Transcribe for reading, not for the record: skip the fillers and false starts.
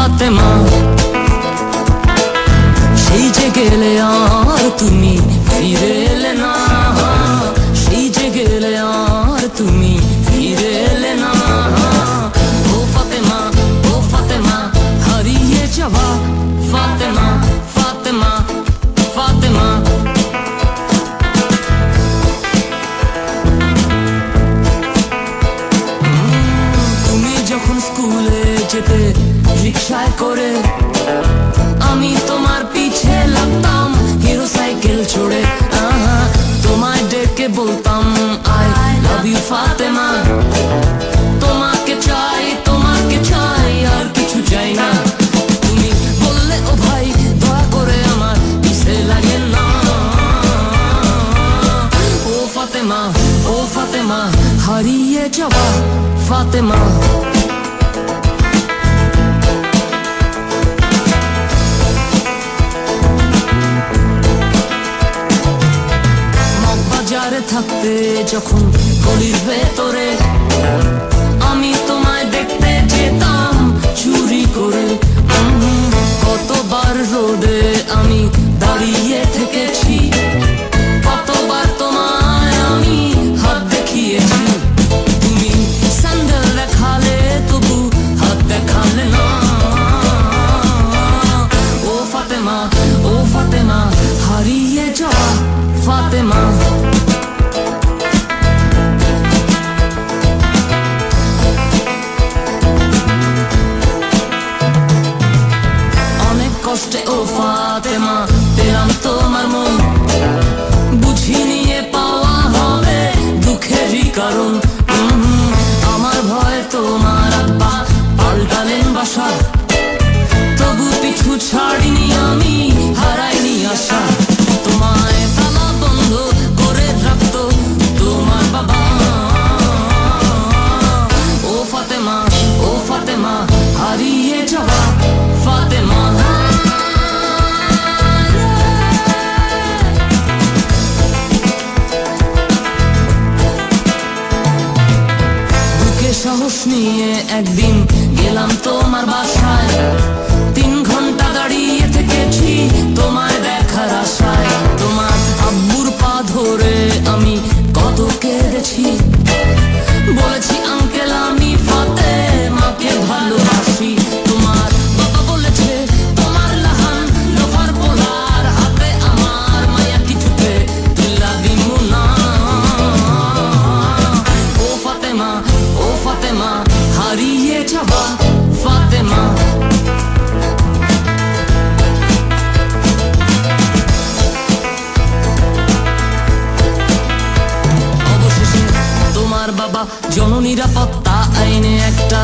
ফাতেমা সেই যে গেলে আর তুমি ফিরে এলে না, সেই যে গেলে আর তুমি ফিরে এলে না। ও ফাতেমা, ও ফাতেমা, হারিয়ে যাওয়া ফাতেমা, ফাতেমা, ফাতেমা। তুমি যখন স্কুলে যেতে রিকশায় করে, আমি তোমার পিছে লাগতাম হিরো সাইকেল চড়ে। তোমায় ডেকে বলতাম আই লাভ ইউ ফাতেমা। তোমাকে চাই, তোমাকে চাই, আর কিছু চাই না। তুমি বললে ও ভাই দয়া করে আমার পিছে লাগে না। ও ফাতেমা, ও ফাতেমা, হারিয়ে যাওয়া ফাতেমা। মগবাজারে থাকতে যখন গলির ভেতরে, আমি তোমায় দেখতে যেতাম চুরি করে। কতবার রোদে আমি দাঁড়িয়ে থেকেছি, কতবার তোমায় আমি হাত দেখিয়েছি। তুমি স্যান্ডেল দেখালে তবু হাত দেখালে না। ও ফাতেমা, ও ফাতেমা, হারিয়ে যাওয়া ফাতেমা। অনেক কষ্টে ও ফাতেমা পেলাম তোমার মন, বুঝিনি এ পাওয়া হবে দুঃখেরই কারণ। আমার ভয় তোমার আব্বা পাল্টালেন বাসা, তবু পিছু ছাড়িনি আমি, হারাইনি আশা। তোমায় তালা বন্ধ করে রাখতো তোমার বাবা। ও ফাতেমা, ও ফাতেমা, হারিয়ে যাওয়া ফাতেমা। বুকে সাহস নিয়ে একদিন গেলাম তোমার বাসায়, 3 ঘন্টা দাঁড়িয়ে থেকেছি তোমায় দেখার আশায়। তোমার আব্বুর পা ধরে আমি কত কেঁদেছি, বলেছি আঙ্কেল আমি ফাতেমাকে ভালোবাসি। তোমার বাবা বলেছে তোমার লাহান লোহার পোলার হাতে আমার মায়া কিছুতে তুলা দিমু না। ও ফাতেমা, ও ফাতেমা, হারিয়ে যাওয়া ফাতেমা। অবশেষে তোমার বাবা জননিরাপত্তা আইনে একটা